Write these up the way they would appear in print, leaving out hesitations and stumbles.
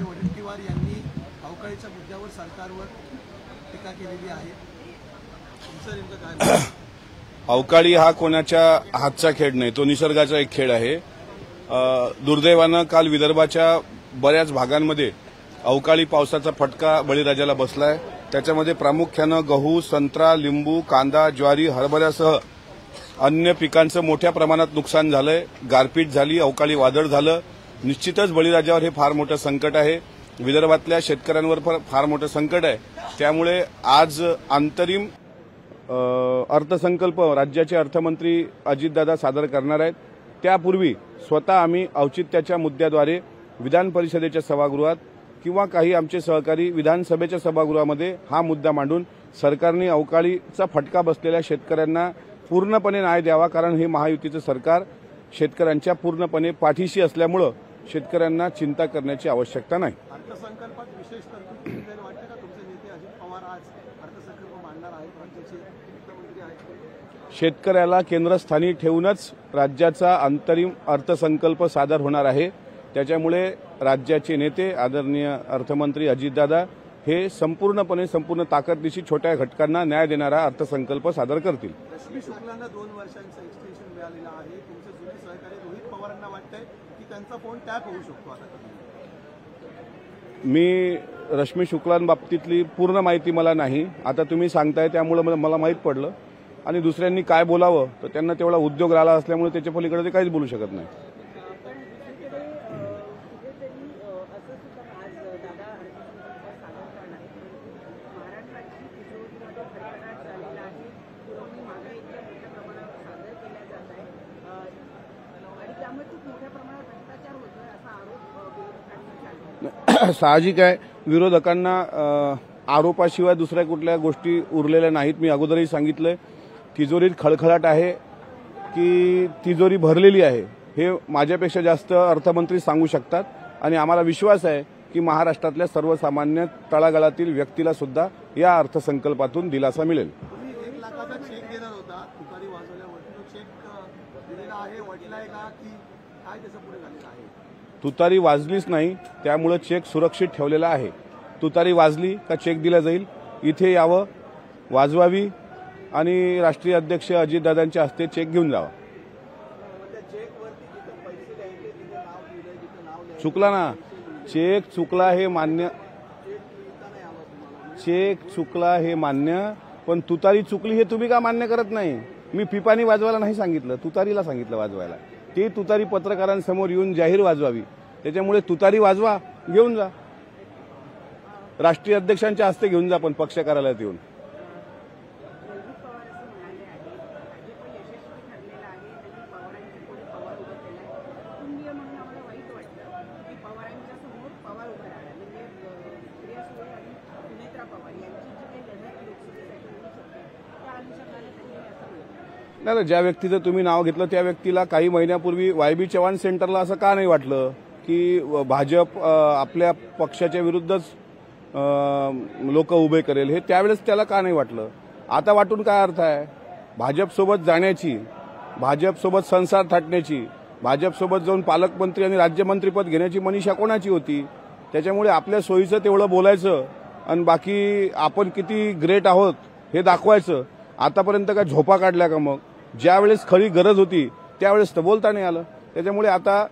वडेट्टीवार यांनी अवकाळीच्या मुद्द्यावर सरकारवर टीका केलेली आहे. तुमचं नेमकं काय? अवकाळी हा कोणाच्या हातचा खेळ नाही, तो निसर्गाचा एक खेळ आहे. दुर्दैवानं काल विदर्भाच्या बऱ्याच भागांमध्ये अवकाळी पावसाचा फटका बळीराजाला बसलाय. त्याच्यामध्ये प्रामुख्यानं गहू, संत्रा, लिंबू, कांदा, ज्वारी, हरभऱ्यासह अन्य पिकांचं मोठ्या प्रमाणात नुकसान झालंय. गारपीट झाली, अवकाळी वादळ झालं. निश्चितच बळीराजावर हे फार मोठं संकट आहे. विदर्भातल्या शेतकऱ्यांवर फार मोठं संकट आहे. त्यामुळे आज अंतरिम अर्थसंकल्प राज्याचे अर्थमंत्री अजितदादा सादर करणार आहेत. त्यापूर्वी स्वतः आम्ही औचित्याच्या मुद्द्याद्वारे विधान परिषदेच्या सभागृहात किंवा काही आमचे सहकारी विधानसभेच्या सभागृहामध्ये हा मुद्दा मांडून सरकारने अवकाळीचा फटका बसलेल्या शेतकऱ्यांना पूर्णपणे न्याय द्यावा. कारण हे महायुतीचं सरकार शेतकऱ्यांच्या पूर्णपणे पाठीशी असल्यामुळे शेतकऱ्यांना चिंता करण्याची आवश्यकता नाही. अर्थसंकल्पात विशेष तरतूद वाटते का? तुमचे नेते अजित पवार आज अर्थसंकल्प मांडणार आहेत, राज्याचे मुख्यमंत्री आहेत. शेतकऱ्याला केंद्रस्थानी ठेवूनच राज्याचा अंतरिम अर्थसंकल्प सादर होणार आहे. त्याच्यामुळे राज्याचे नेते आदरणीय अर्थमंत्री अजितदादा हे संपूर्ण ताकदीशी छोट्या घटकांना न्याय देणारा अर्थसंकल्प सादर करतील. रश्मी शुक्लांना 2 वर्षांचं एक्सटेन्शन मिळालेलं आहे. तुमचे जुने सहकारी रोहित पवारांना वाटतंय की त्यांचा फोन टॅप होऊ शकतो. आता मी रश्मी शुक्लांबाबतीतली पूर्ण माहिती मला नाही. आता तुम्ही सांगताय त्यामुळे मला माहीत पडलं. आणि दुसऱ्यांनी काय बोलावं तर त्यांना तेवढा उद्योग राहिला असल्यामुळे त्याच्या पलीकडे ते काहीच बोलू शकत नाही. साहजिक आहे, विरोधकांना आरोपाशिवाय दुसऱ्या कुठल्या गोष्टी उरलेल्या नाहीत. मी अगोदरही सांगितलंय, तिजोरीत खळखळाट आहे की तिजोरी भरलेली आहे हे माझ्यापेक्षा जास्त अर्थमंत्री सांगू शकतात. आणि आम्हाला विश्वास आहे की महाराष्ट्रातल्या सर्वसामान्य तळागाळातील व्यक्तीला सुद्धा या अर्थसंकल्पातून दिलासा मिळेल. तुम्ही 1 लाखाचा चेक देणार होता, तुतारी वाजवल्यावरती तो चेक दिलेला आहे, वडलाय का की काय त्याचं पुढे झालेलं आहे? तुतारी वाजलीच नाही, त्यामुळे चेक सुरक्षित ठेवलेला आहे. तुतारी वाजली का चेक दिला जाईल. इथे यावं, वाजवावी आणि राष्ट्रीय अध्यक्ष अजितदादांच्या हस्ते चेक घेऊन जावा. चुकला ना, चेक चुकला हे मान्य, चेक चुकला हे मान्य, पण तुतारी चुकली हे तुम्ही का मान्य करत नाही? मी पिपाणी वाजवायला नाही सांगितलं, तुतारीला सांगितलं वाजवायला. ती तुतारी पत्रकारांसमोर येऊन जाहीर वाजवावी. त्याच्यामुळे तुतारी वाजवा, घेऊन जा, राष्ट्रीय अध्यक्षांच्या हस्ते घेऊन जा, पण पक्ष कार्यालयात येऊन. नाही, ज्या व्यक्तीचं तुम्ही नाव घेतलं त्या व्यक्तीला काही महिन्यापूर्वी वायबी चव्हाण सेंटरला असं का नाही वाटलं की भाजप आपल्या पक्षाच्या विरुद्धच लोक उभे करेल, हे त्यावेळेस त्याला का नाही वाटलं? आता वाटून काय अर्थ आहे? भाजपसोबत जाण्याची, भाजपसोबत संसार थाटण्याची, भाजपसोबत जाऊन पालकमंत्री आणि राज्यमंत्रीपद घेण्याची मनीषा कोणाची होती? त्याच्यामुळे आपल्या सोयीचं तेवढं बोलायचं आणि बाकी आपण किती ग्रेट आहोत हे दाखवायचं. आतापर्यंत काय झोपा काढल्या का? मग ज्यावेळेस खरी गरज होती त्यावेळेस तर बोलता नाही आलं. त्याच्यामुळे आता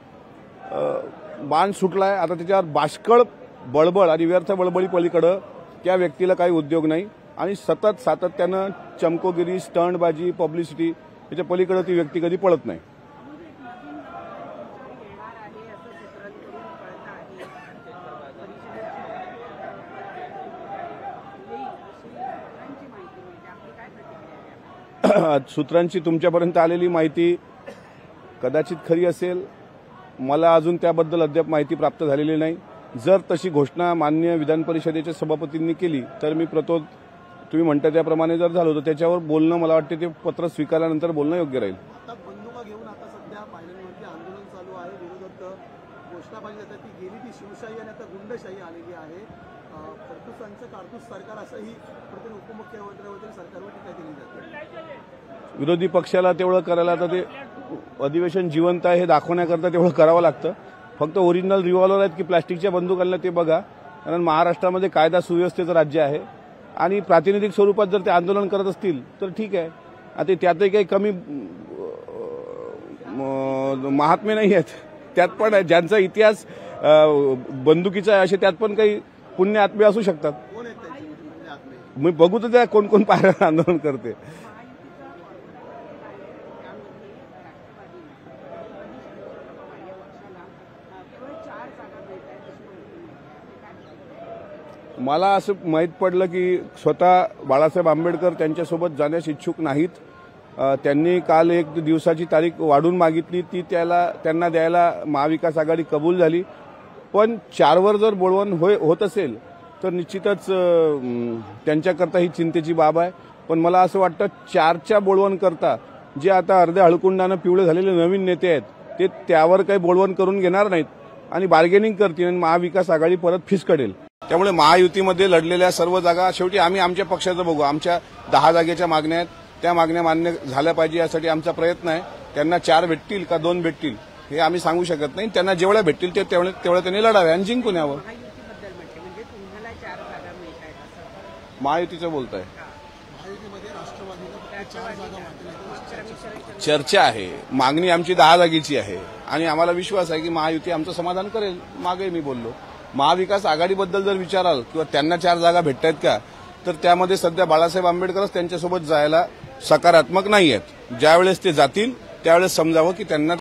बाण सुटलाय. आता त्याच्यावर बाष्कळ बळबळ आणि व्यर्थ बळबळी पलीकडं त्या व्यक्तीला काही उद्योग नाही. आणि सातत्यानं चमकोगिरी, स्टंटबाजी, पब्लिसिटी याच्या पलीकडे ती व्यक्ती कधी पळत नाही. सूत्रांची तुमच्यापर्यंत आलेली माहिती कदाचित खरी असेल. मला अजून त्याबद्दल अद्याप माहिती प्राप्त झालेली नाही. जर तशी घोषणा माननीय विधान परिषदेच्या सभापतींनी केली तर मी प्रतोद तुम्ही म्हणता त्याप्रमाणे जर झालो तर त्याच्यावर बोलणं, मला वाटते ते पत्र स्वीकारल्यानंतर बोलणं योग्य राहील. आता बंदुका घेऊन आता सध्या पायऱ्यांवरती आंदोलन चालू आहे. विरोधक घोषणाबाजी करतात की गेली ती शिवशाही आणि आता गुंडशाही आलेली आहे. फडणवीसांचं कारतूस सरकार असंही कुठेतरी उपमुख्यमंत्र्यांवरती सरकारवर टीका केली जाते. विरोधी पक्षाला तेवढं करायला तर ते अधिवेशन जिवंत आहे हे दाखवण्याकरता तेवढं करावं लागतं. फक्त ओरिजिनल रिव्हॉल्वर आहेत की प्लास्टिकच्या बंदूक आणल्या ते बघा, कारण महाराष्ट्रामध्ये कायदा सुव्यवस्थेचं राज्य आहे आणि प्रातिनिधिक स्वरूपात जर ते आंदोलन करत असतील तर ठीक आहे. आता त्यातही काही कमी महात्मे नाही आहेत, त्यात पण आहे ज्यांचा इतिहास बंदुकीचा आहे, असे त्यात पण काही पुण्य आत्मे असू शकतात. कोण आहेत त्याचे म्हणजे आत्मे? मी बघू तर त्या कोण कोण पायऱ्यावर आंदोलन करते. मला असं माहीत पडलं की स्वतः बाळासाहेब आंबेडकर त्यांच्यासोबत जाण्यास इच्छुक नाहीत. त्यांनी काल 1 दिवसाची तारीख वाढून मागितली, ती त्यांना द्यायला महाविकास आघाडी कबूल झाली. पण 4वर जर बोलवण होत असेल तर निश्चितच त्यांच्याकरता ही चिंतेची बाब आहे. पण मला असं वाटतं 4च्या बोलवणकरता जे आता अर्ध्या हळकुंडानं पिवळे झालेले नवीन नेते आहेत ते त्यावर काही बोलवण करून घेणार नाहीत आणि बार्गेनिंग करतील आणि महाविकास आघाडी परत फिसकडेल. त्यामुळे महायुतीमध्ये लढलेल्या सर्व जागा शेवटी आम्ही आमच्या पक्षाचं बघू. आमच्या 10 जागेच्या मागण्या आहेत, त्या मागण्या मान्य झाल्या पाहिजे यासाठी आमचा प्रयत्न आहे. त्यांना 4 भेटतील का 2 भेटतील हे आम्ही सांगू शकत नाही. त्यांना जेवढ्या भेटतील तेवढं त्यांनी लढावे आणि जिंकून यावं. महायुतीचं बोलताय, चर्चा आहे, मागणी आमची 10 जागेची आहे आणि आम्हाला विश्वास आहे की महायुती आमचं समाधान करेल. मागे मी बोललो महाविकास आघाडीबद्दल जर विचाराल किंवा त्यांना 4 जागा भेटतायत का, तर त्यामध्ये सध्या बाळासाहेब आंबेडकरच त्यांच्यासोबत जायला सकारात्मक नाही आहेत. ज्यावेळेस ते जातील त्यावेळेस समजावं की त्यांना.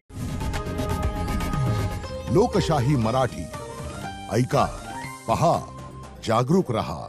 लोकशाही मराठी ऐका, पहा, जागरूक रहा.